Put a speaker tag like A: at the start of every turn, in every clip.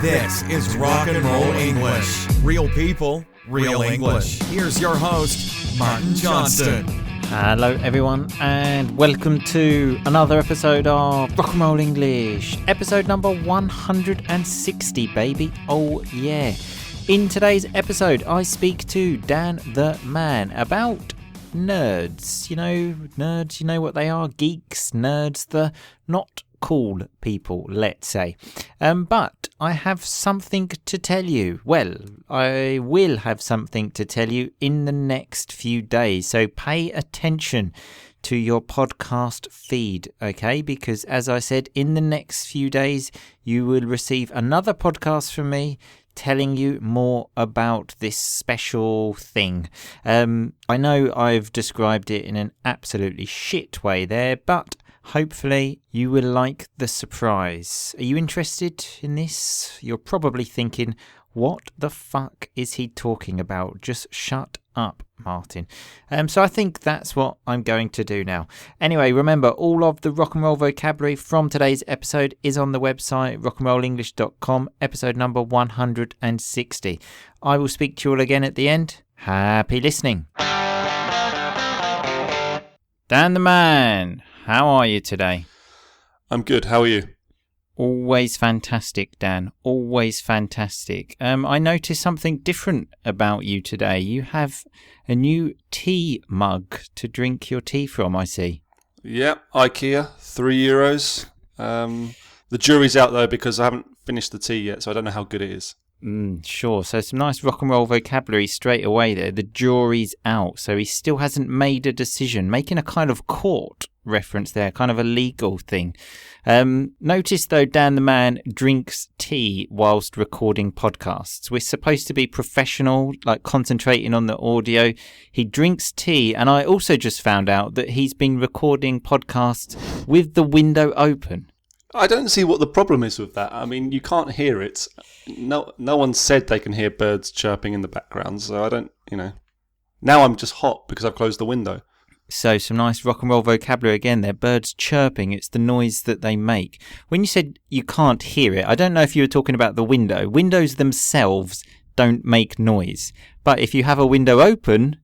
A: This is Rock and Roll English. Real people, real English. Here's your host, Martin Johnston.
B: Hello everyone and welcome to another episode of Rock and Roll English. Episode number 160, baby. Oh yeah. In today's episode, I speak to Dan the Man about nerds. You know what they are? Geeks, nerds, the not cool people, let's say. But I have something to tell you. Well, I will have something to tell you in the next few days. So pay attention to your podcast feed, okay? Because as I said, in the next few days, you will receive another podcast from me telling you more about this special thing. I know I've described it in an absolutely shit way there, but hopefully you will like the surprise. Are you interested in this? You're probably thinking, what the fuck is he talking about? Just shut up, Martin. So I think that's what I'm going to do now. Anyway, remember, all of the rock and roll vocabulary from today's episode is on the website rockandrollenglish.com, episode number 160. I will speak to you all again at the end. Happy listening. Dan the Man, how are you today?
C: I'm good. How are you?
B: Always fantastic, Dan. Always fantastic. I noticed something different about you today. You have a new tea mug to drink your tea from, I see.
C: Yeah, IKEA, €3. The jury's out though because I haven't finished the tea yet, so I don't know how good it is.
B: Sure. So some nice rock and roll vocabulary straight away there. The jury's out. So he still hasn't made a decision, making a kind of court reference there, kind of a legal thing. Notice though, Dan the Man drinks tea whilst recording podcasts. We're supposed to be professional, like concentrating on the audio. He drinks tea, and I also just found out that he's been recording podcasts with the window open.
C: I don't see what the problem is with that. I mean, you can't hear it. No one said they can hear birds chirping in the background, so I don't, Now I'm just hot because I've closed the window.
B: So some nice rock and roll vocabulary again there. Birds chirping, it's the noise that they make. When you said you can't hear it, I don't know if you were talking about the window. Windows themselves don't make noise. But if you have a window open,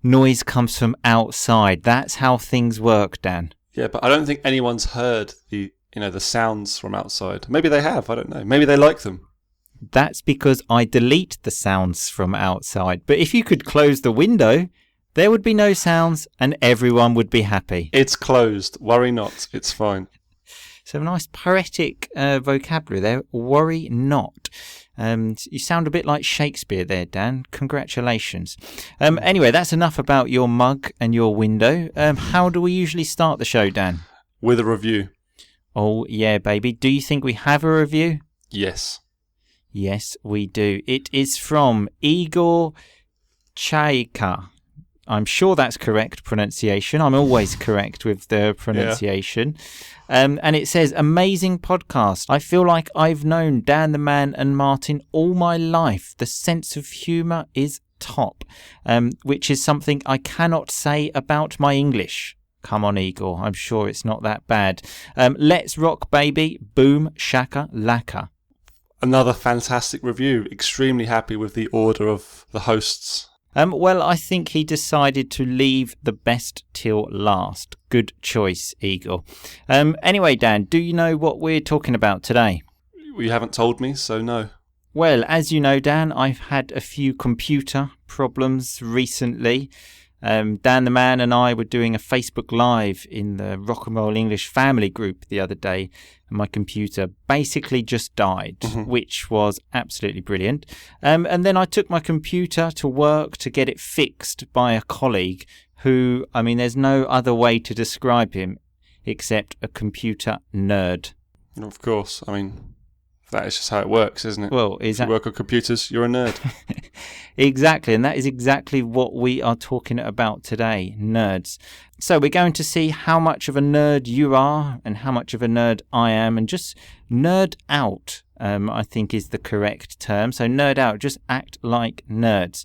B: noise comes from outside. That's how things work, Dan.
C: Yeah, but I don't think anyone's heard the sounds from outside. Maybe they have, I don't know. Maybe they like them.
B: That's because I delete the sounds from outside. But if you could close the window, there would be no sounds and everyone would be happy.
C: It's closed. Worry not. It's fine.
B: So nice poetic vocabulary there. Worry not. You sound a bit like Shakespeare there, Dan. Congratulations. Anyway, that's enough about your mug and your window. How do we usually start the show, Dan?
C: With a review.
B: Oh, yeah, baby. Do you think we have a review?
C: Yes.
B: Yes, we do. It is from Igor Chaika. I'm sure that's correct pronunciation. I'm always correct with the pronunciation. Yeah. And it says, amazing podcast. I feel like I've known Dan the Man and Martin all my life. The sense of humour is top, which is something I cannot say about my English. Come on, Igor. I'm sure it's not that bad. Let's rock, baby. Boom, shaka, laka.
C: Another fantastic review. Extremely happy with the order of the hosts.
B: Well, I think he decided to leave the best till last. Good choice, Igor. Anyway, Dan, do you know what we're talking about today?
C: You haven't told me, so no.
B: Well, as you know, Dan, I've had a few computer problems recently. Dan the Man and I were doing a Facebook Live in the Rock and Roll English family group the other day, and my computer basically just died, which was absolutely brilliant. And then I took my computer to work to get it fixed by a colleague who, there's no other way to describe him except a computer nerd.
C: Of course, that is just how it works, isn't it?
B: Well,
C: if you work on computers, you're a nerd.
B: Exactly, and that is exactly what we are talking about today, nerds. So we're going to see how much of a nerd you are and how much of a nerd I am, and just nerd out, I think is the correct term. So nerd out, just act like nerds.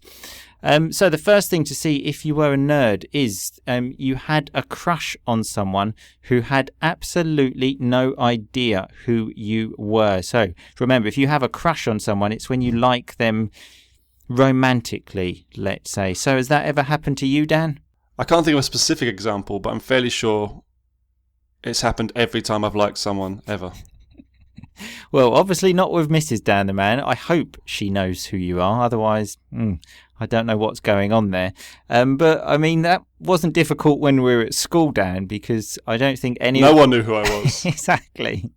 B: So the first thing to see if you were a nerd is you had a crush on someone who had absolutely no idea who you were. So remember, if you have a crush on someone, it's when you like them romantically, let's say. So has that ever happened to you, Dan?
C: I can't think of a specific example, but I'm fairly sure it's happened every time I've liked someone, ever.
B: Well, obviously not with Mrs. Dan the Man. I hope she knows who you are. Otherwise, I don't know what's going on there. But, I mean, that wasn't difficult when we were at school, Dan, because I don't think
C: No one knew who I was.
B: Exactly.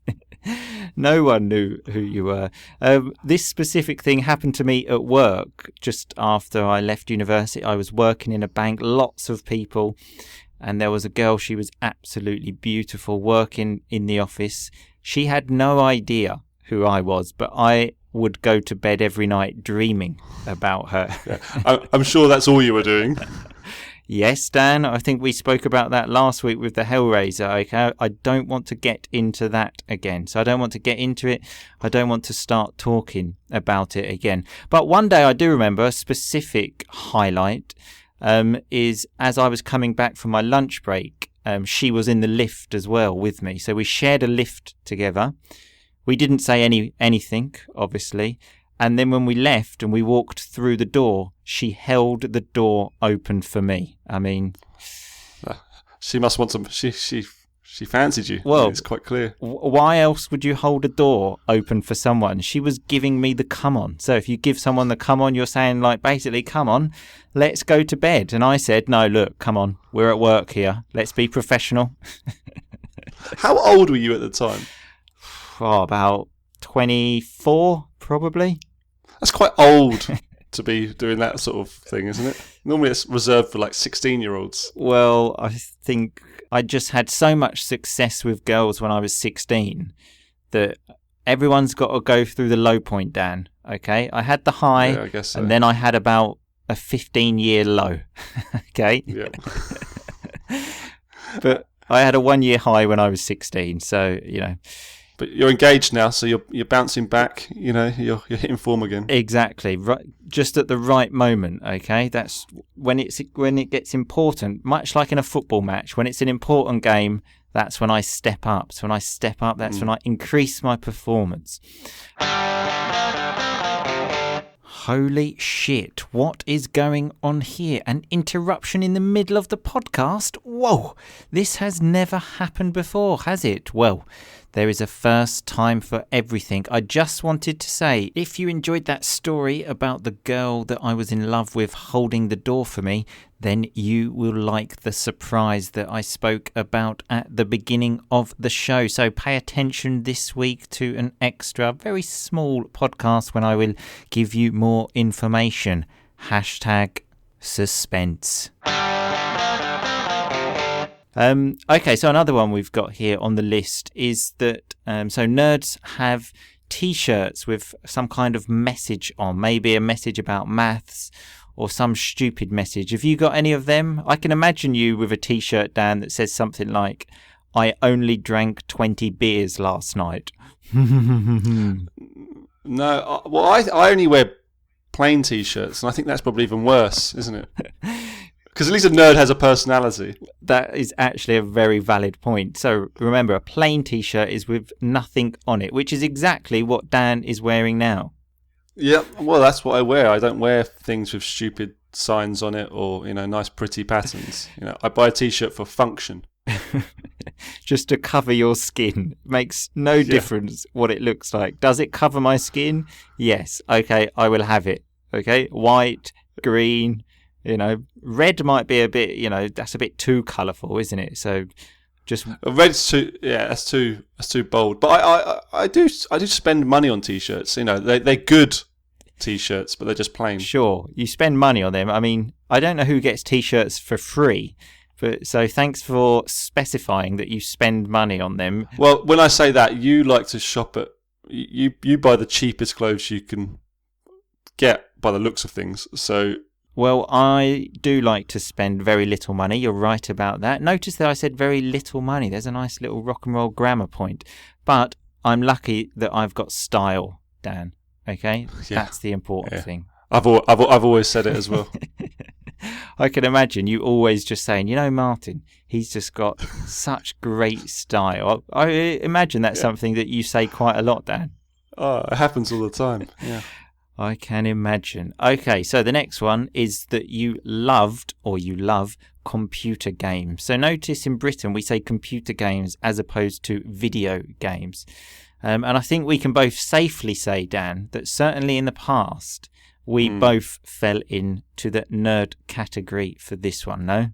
B: No one knew who you were. This specific thing happened to me at work just after I left university. I was working in a bank, lots of people, and there was a girl. She was absolutely beautiful working in the office. She had no idea who I was, but I would go to bed every night dreaming about her.
C: Yeah. I'm sure that's all you were doing.
B: Yes, Dan, I think we spoke about that last week with the Hellraiser. Okay, I don't want to get into that again. So I don't want to get into it. I don't want to start talking about it again. But one day I do remember a specific highlight is as I was coming back from my lunch break. She was in the lift as well with me. So we shared a lift together. We didn't say anything, obviously. And then when we left and we walked through the door, she held the door open for me. I mean,
C: she must want some. She fancied you.
B: Well,
C: it's quite clear.
B: Why else would you hold a door open for someone? She was giving me the come on. So if you give someone the come on, you're saying like basically, come on, let's go to bed. And I said, no, look, come on, we're at work here. Let's be professional.
C: How old were you at the time?
B: Oh, about 24, probably.
C: That's quite old to be doing that sort of thing, isn't it? Normally it's reserved for like 16-year-olds.
B: Well, I think I just had so much success with girls when I was 16 that everyone's got to go through the low point, Dan. Okay? I had the high,
C: Yeah, I guess so.
B: And then I had about a 15-year low. Okay?
C: Yeah.
B: But I had a 1-year high when I was 16, so, you know.
C: But you're engaged now, so you're bouncing back. You know, you're hitting form again.
B: Exactly, right, just at the right moment. Okay, that's when it gets important. Much like in a football match, when it's an important game, that's when I step up. So when I step up, that's when I increase my performance. Holy shit, what is going on here? An interruption in the middle of the podcast? Whoa, this has never happened before, has it? Well, there is a first time for everything. I just wanted to say, if you enjoyed that story about the girl that I was in love with holding the door for me, then you will like the surprise that I spoke about at the beginning of the show. So pay attention this week to an extra, very small podcast when I will give you more information. #suspense. Okay, so another one we've got here on the list is that so nerds have t-shirts with some kind of message on, maybe a message about maths or some stupid message. Have you got any of them? I can imagine you with a t-shirt, Dan, that says something like, I only drank 20 beers last night.
C: No, well, I only wear plain t-shirts, and I think that's probably even worse, isn't it? Because at least a nerd has a personality.
B: That is actually a very valid point. So remember, a plain t-shirt is with nothing on it, which is exactly what Dan is wearing now.
C: Yeah, well, that's what I wear. I don't wear things with stupid signs on it or, you know, nice pretty patterns. You know, I buy a t-shirt for function.
B: Just to cover your skin. Makes no difference what it looks like. Does it cover my skin? Yes. Okay, I will have it. Okay, white, green, you know, red might be a bit, you know, that's a bit too colourful, isn't it? So just
C: red's too, yeah, that's too bold. But I do spend money on t-shirts. You know, they're good t-shirts, but they're just plain.
B: Sure, you spend money on them. I mean, I don't know who gets t-shirts for free, but so thanks for specifying that you spend money on them.
C: Well, when I say that, you like to shop at you buy the cheapest clothes you can get by the looks of things. So.
B: Well, I do like to spend very little money. You're right about that. Notice that I said very little money. There's a nice little rock and roll grammar point. But I'm lucky that I've got style, Dan. Okay? Yeah. That's the important thing.
C: I've always said it as well.
B: I can imagine you always just saying, Martin, he's just got such great style. I imagine that's something that you say quite a lot, Dan.
C: Oh, it happens all the time. Yeah.
B: I can imagine. Okay, so the next one is that you loved or you love computer games. So notice in Britain we say computer games as opposed to video games. And I think we can both safely say, Dan, that certainly in the past we both fell into the nerd category for this one, no?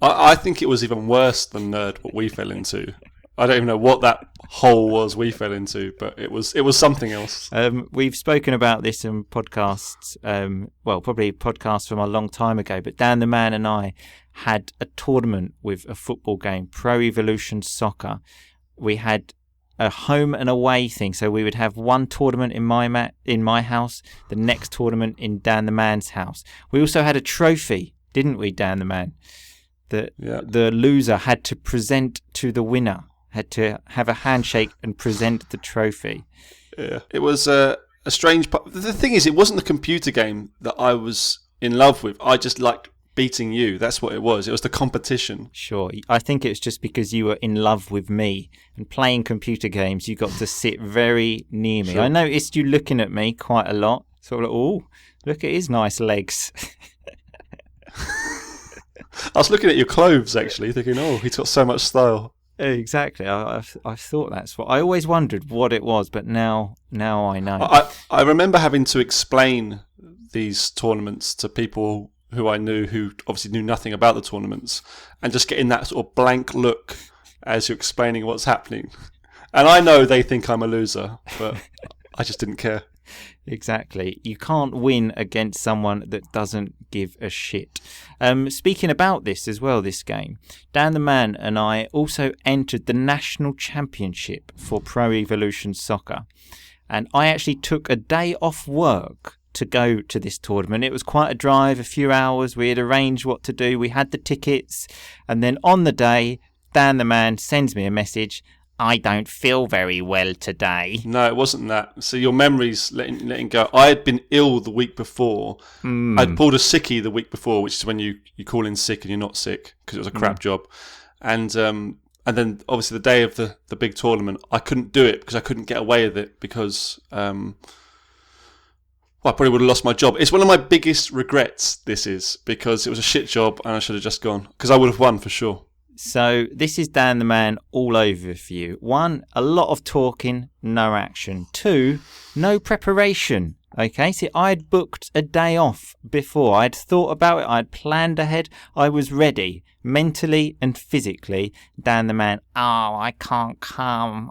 C: I think it was even worse than nerd what we fell into. I don't even know what that hole was we fell into, but it was something else.
B: We've spoken about this in podcasts, probably podcasts from a long time ago, but Dan the Man and I had a tournament with a football game, Pro Evolution Soccer. We had a home and away thing, so we would have one tournament in my house, the next tournament in Dan the Man's house. We also had a trophy, didn't we, Dan the Man? The loser had to present to the winner. Had to have a handshake and present the trophy.
C: Yeah, it was a strange part. The thing is, it wasn't the computer game that I was in love with. I just liked beating you. That's what it was. It was the competition.
B: Sure. I think it's just because you were in love with me and playing computer games, you got to sit very near me. Sure. I noticed you looking at me quite a lot. Sort of, oh, look at his nice legs.
C: I was looking at your clothes, actually, thinking, oh, he's got so much style.
B: Exactly. I thought that's what I always wondered what it was, but now I know.
C: I remember having to explain these tournaments to people who I knew who obviously knew nothing about the tournaments, and just getting that sort of blank look as you're explaining what's happening. And I know they think I'm a loser, but I just didn't care.
B: Exactly. You can't win against someone that doesn't give a shit. Speaking about this as well, this game, Dan the Man and I also entered the national championship for Pro Evolution Soccer. And I actually took a day off work to go to this tournament. It was quite a drive, a few hours. We had arranged what to do. We had the tickets. And then on the day, Dan the Man sends me a message. I don't feel very well today.
C: No, it wasn't that. So your memory's letting go. I had been ill the week before. I'd pulled a sickie the week before, which is when you call in sick and you're not sick because it was a crap job. And then obviously the day of the big tournament, I couldn't do it because I couldn't get away with it because I probably would have lost my job. It's one of my biggest regrets, this is, because it was a shit job and I should have just gone because I would have won for sure.
B: So this is Dan the Man all over for you. 1, a lot of talking, no action. 2, no preparation. Okay, see, I'd booked a day off before. I'd thought about it. I'd planned ahead. I was ready, mentally and physically. Dan the Man, I can't come.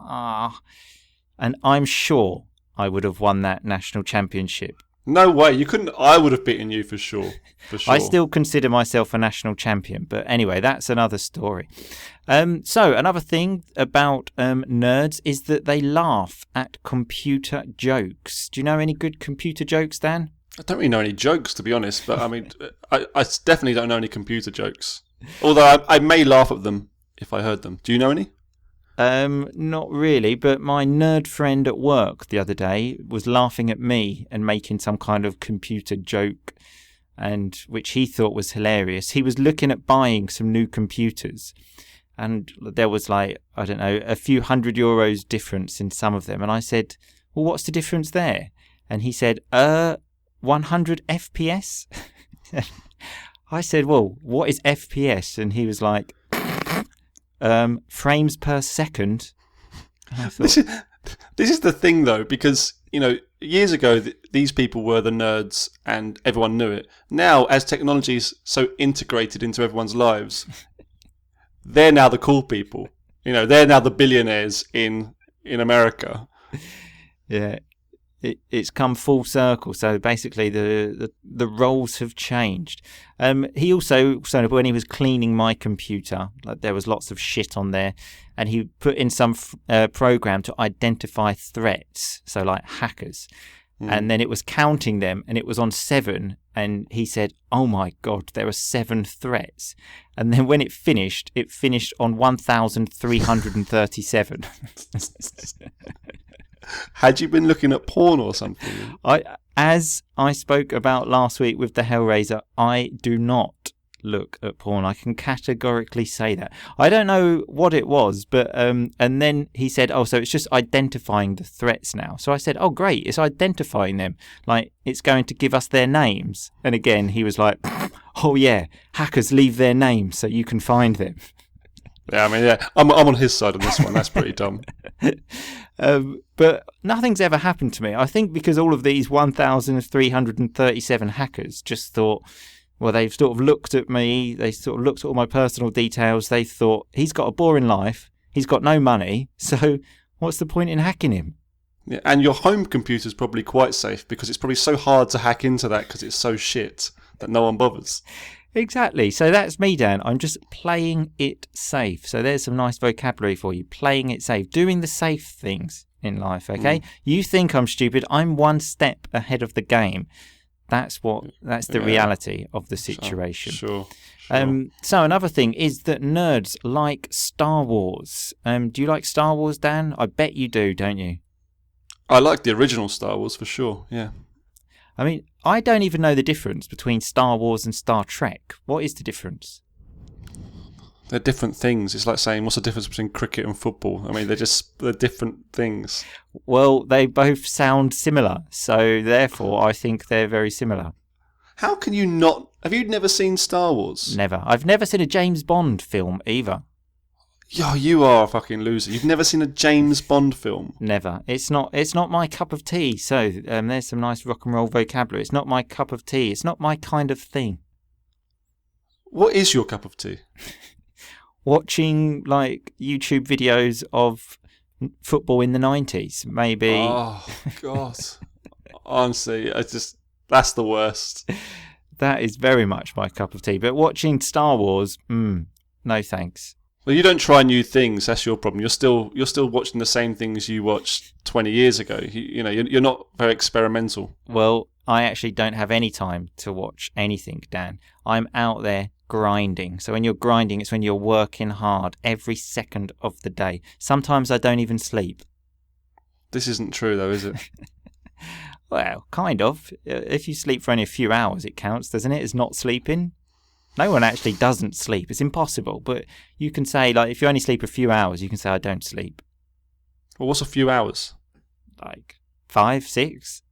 B: And I'm sure I would have won that national championship.
C: No way, you couldn't. I would have beaten you for sure.
B: I still consider myself a national champion, but anyway, that's another story. So another thing about nerds is that they laugh at computer jokes. Do you know any good computer jokes, Dan?
C: I don't really know any jokes, to be honest, but I mean, I definitely don't know any computer jokes. Although I may laugh at them if I heard them. Do you know any?
B: Not really, but my nerd friend at work the other day was laughing at me and making some kind of computer joke, and which he thought was hilarious. He was looking at buying some new computers, and there was like, I don't know, a few €100 difference in some of them. And I said, well, what's the difference there? And he said, 100 FPS. I said, well, what is FPS? And he was like, frames per second.
C: This is the thing, though, because, years ago, these people were the nerds and everyone knew it. Now, as technology is so integrated into everyone's lives, they're now the cool people. They're now the billionaires in America.
B: Yeah, it's come full circle. So basically, the roles have changed. He also, when he was cleaning my computer, like there was lots of shit on there, and he put in some program to identify threats, so like hackers. And then it was counting them, and it was on 7. And he said, "Oh my God, there are 7 threats." And then when it finished on 1,337.
C: Had you been looking at porn or something?
B: As I spoke about last week with the Hellraiser, I do not look at porn. I can categorically say that. I don't know what it was, but and then he said, oh, so it's just identifying the threats now. So I said, oh, great, it's identifying them. Like, it's going to give us their names. And again, he was like, oh, yeah, hackers leave their names so you can find them.
C: Yeah, I mean, yeah, I'm on his side on this one. That's pretty dumb.
B: But nothing's ever happened to me. I think because all of these 1,337 hackers just thought, well, they've sort of looked at me, they sort of looked at all my personal details, they thought, he's got a boring life, he's got no money, so what's the point in hacking him?
C: Yeah, and your home computer's probably quite safe because it's probably so hard to hack into that because it's so shit that no one bothers.
B: Exactly. So that's me, Dan. I'm just playing it safe. So there's some nice vocabulary for you. Playing it safe. Doing the safe things in life, okay? You think I'm stupid. I'm one step ahead of the game. That's the reality of the situation.
C: Sure.
B: So another thing is that nerds like Star Wars. Do you like Star Wars, Dan? I bet you do, don't you?
C: I like the original Star Wars for sure, yeah.
B: I mean, I don't even know the difference between Star Wars and Star Trek. What is the difference?
C: They're different things. It's like saying, what's the difference between cricket and football? I mean, they're different things.
B: Well, they both sound similar, so therefore I think they're very similar.
C: How can you not... Have you never seen Star Wars?
B: Never. I've never seen a James Bond film either.
C: Yo, you are a fucking loser. You've never seen a James Bond film?
B: Never. It's not my cup of tea. So there's some nice rock and roll vocabulary. It's not my cup of tea. It's not my kind of thing.
C: What is your cup of tea?
B: Watching like YouTube videos of football in the 90s, maybe.
C: Oh, God. Honestly, that's the worst.
B: That is very much my cup of tea. But watching Star Wars, no thanks.
C: Well, you don't try new things. That's your problem. You're still watching the same things you watched 20 years ago. You're not very experimental.
B: Well, I actually don't have any time to watch anything, Dan. I'm out there grinding. So when you're grinding, it's when you're working hard every second of the day. Sometimes I don't even sleep.
C: This isn't true, though, is it?
B: Well, kind of. If you sleep for only a few hours, it counts, doesn't it, as not sleeping? No one actually doesn't sleep. It's impossible. But you can say, like, if you only sleep a few hours, you can say, I don't sleep.
C: Well, what's a few hours?
B: Like 5, 6?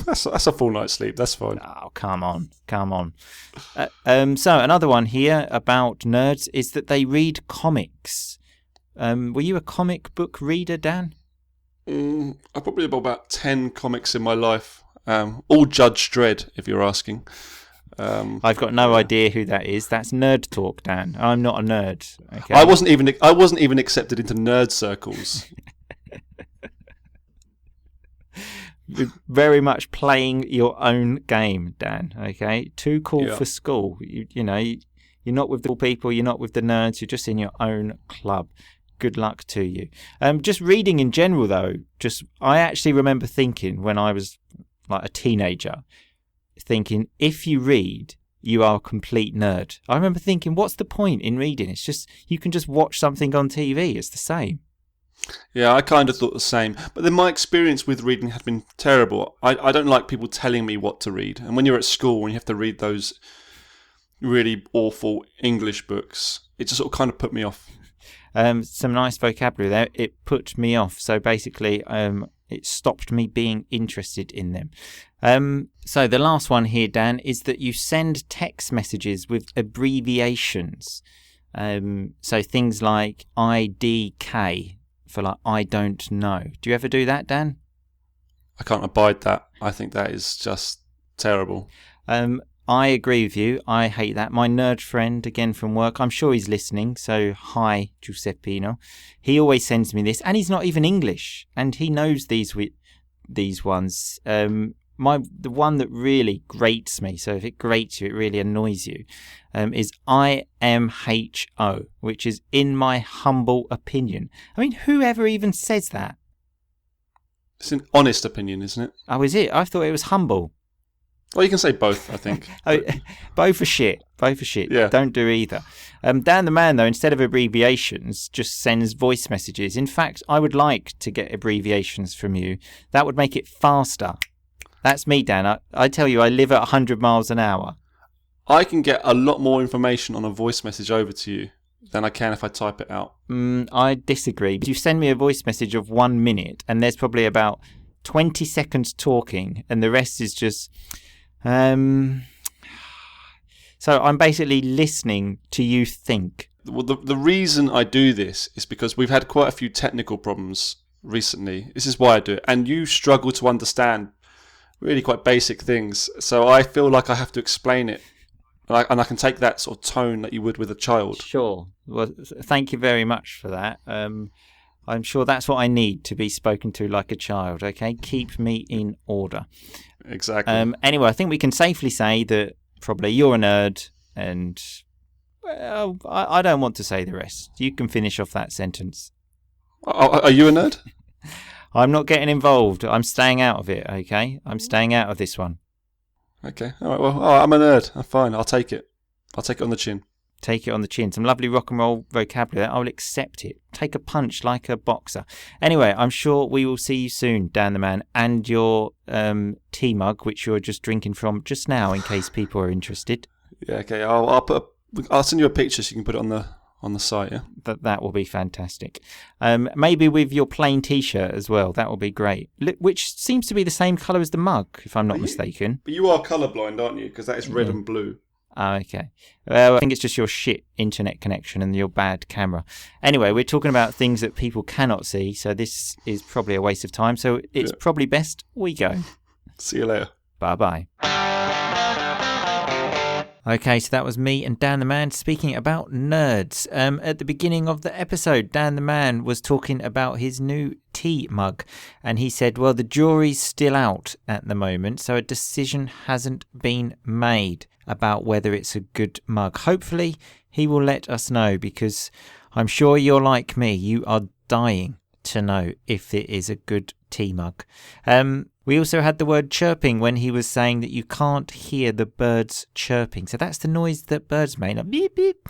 C: That's a full night's sleep. That's fine.
B: Oh, come on. So another one here about nerds is that they read comics. Were you a comic book reader, Dan?
C: I've probably bought about 10 comics in my life. All Judge Dredd, if you're asking.
B: I've got no idea who that is. That's nerd talk, Dan. I'm not a nerd. Okay?
C: I wasn't even accepted into nerd circles.
B: Very much playing your own game, Dan. Okay, too cool for school. You know, you're not with the cool people. You're not with the nerds. You're just in your own club. Good luck to you. Just reading in general, though. I actually remember thinking when I was like a teenager, thinking if you read, you are a complete nerd. I remember thinking, what's the point in reading? It's just you can just watch something on TV. It's the same.
C: Yeah, I kind of thought the same. But then my experience with reading had been terrible. I don't like people telling me what to read. And when you're at school, when you have to read those really awful English books, it just sort of kind of put me off.
B: Some nice vocabulary there. It put me off. So basically, it stopped me being interested in them. So the last one here, Dan, is that you send text messages with abbreviations. So things like IDK for like I don't know. Do you ever do that, Dan?
C: I can't abide that. I think that is just terrible.
B: I agree with you. I hate that. My nerd friend, again from work, I'm sure he's listening, so hi, Giuseppino. He always sends me this, and he's not even English, and he knows these ones. The one that really grates me, so if it grates you, it really annoys you, is IMHO, which is in my humble opinion. I mean, whoever even says that?
C: It's an honest opinion, isn't it?
B: Oh, is it? I thought it was humble.
C: Well, you can say both, I think.
B: Both are shit. Both are shit.
C: Yeah.
B: Don't do either. Dan the Man, though, instead of abbreviations, just sends voice messages. In fact, I would like to get abbreviations from you. That would make it faster. That's me, Dan. I tell you, I live at 100 miles an hour.
C: I can get a lot more information on a voice message over to you than I can if I type it out.
B: I disagree. You send me a voice message of 1 minute, and there's probably about 20 seconds talking, and the rest is just... So I'm basically listening to you think.
C: Well, the reason I do this is because we've had quite a few technical problems recently. This is why I do it. And you struggle to understand really quite basic things. So I feel like I have to explain it. And I can take that sort of tone that you would with a child.
B: Sure. Well, thank you very much for that. I'm sure that's what I need to be spoken to like a child, okay? Keep me in order.
C: Exactly.
B: Anyway, I think we can safely say that probably you're a nerd, and well, I don't want to say the rest. You can finish off that sentence.
C: Are you a nerd?
B: I'm not getting involved. I'm staying out of it, okay? I'm staying out of this one.
C: Okay. All right. Well, I'm a nerd. I'm fine. I'll take it. I'll take it on the chin.
B: Take it on the chin. Some lovely rock and roll vocabulary. I will accept it. Take a punch like a boxer. Anyway, I'm sure we will see you soon, Dan the Man, and your tea mug, which you're just drinking from just now, in case people are interested.
C: Yeah. Okay. I'll send you a picture so you can put it on the site. Yeah.
B: That will be fantastic. Maybe with your plain T-shirt as well. That will be great. Which seems to be the same colour as the mug, if I'm not mistaken.
C: But you are colourblind, aren't you? Because that is red and blue.
B: Oh, okay. Well, I think it's just your shit internet connection and your bad camera. Anyway, we're talking about things that people cannot see, so this is probably a waste of time. So it's probably best we go.
C: See you later.
B: Bye-bye. Okay, so that was me and Dan the Man speaking about nerds. At the beginning of the episode, Dan the Man was talking about his new tea mug, and he said, well, the jury's still out at the moment, so a decision hasn't been made about whether it's a good mug. Hopefully, he will let us know, because I'm sure you're like me. You are dying to know if it is a good tea mug. We also had the word chirping when he was saying that you can't hear the birds chirping. So that's the noise that birds make. Like beep, beep.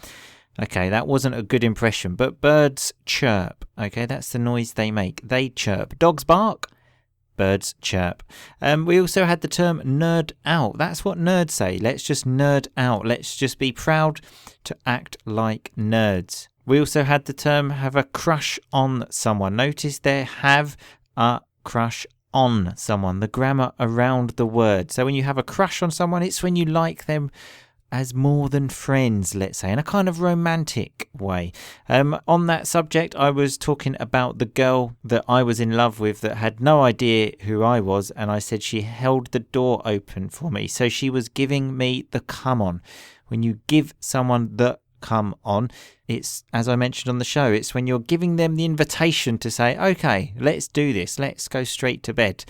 B: Okay, that wasn't a good impression, but birds chirp. Okay, that's the noise they make. They chirp. Dogs bark. Birds chirp. We also had the term nerd out. That's what nerds say. Let's just nerd out. Let's just be proud to act like nerds. We also had the term have a crush on someone. Notice there, have a crush on someone. The grammar around the word. So when you have a crush on someone, it's when you like them as more than friends, let's say, in a kind of romantic way. On that subject, I was talking about the girl that I was in love with that had no idea who I was, and I said she held the door open for me. So she was giving me the come on. When you give someone the come on, it's, as I mentioned on the show, it's when you're giving them the invitation to say, okay, let's do this, let's go straight to bed.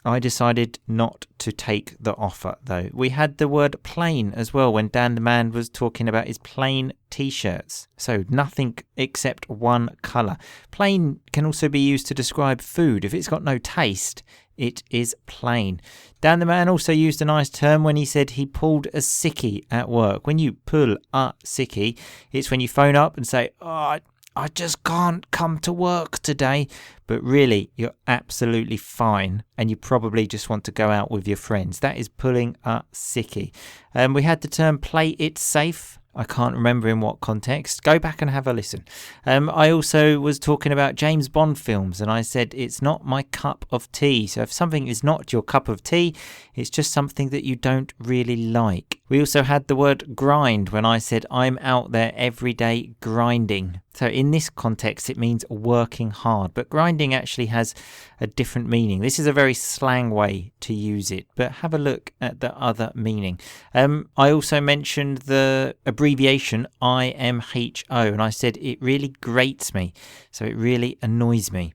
B: I decided not to take the offer, though. We had the word plain as well when Dan the Man was talking about his plain T-shirts. So nothing except one colour. Plain can also be used to describe food. If it's got no taste, it is plain. Dan the Man also used a nice term when he said he pulled a sickie at work. When you pull a sickie, it's when you phone up and say, oh, I just can't come to work today. But really, you're absolutely fine, and you probably just want to go out with your friends. That is pulling a sickie. We had the term play it safe. I can't remember in what context. Go back and have a listen. I also was talking about James Bond films, and I said it's not my cup of tea. So if something is not your cup of tea, it's just something that you don't really like. We also had the word grind when I said I'm out there every day grinding. So in this context, it means working hard, but grinding actually has a different meaning. This is a very slang way to use it, but have a look at the other meaning. I also mentioned the abbreviation IMHO, and I said it really grates me, so it really annoys me.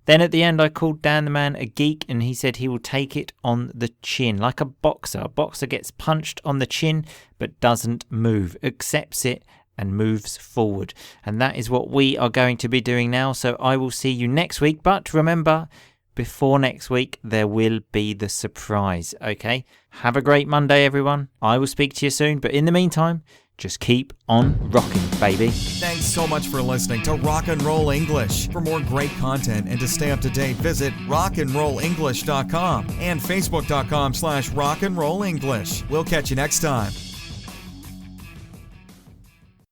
B: Then at the end, I called Dan the Man a geek, and he said he will take it on the chin, like a boxer. A boxer gets punched on the chin, but doesn't move, accepts it, and moves forward. And that is what we are going to be doing now. So I will see you next week. But remember, before next week, there will be the surprise, okay? Have a great Monday, everyone. I will speak to you soon, but in the meantime, just keep on rocking, baby.
A: Thanks so much for listening to Rock and Roll English. For more great content and to stay up to date, visit rockandrollenglish.com and facebook.com/rockandrollenglish. We'll catch you next time.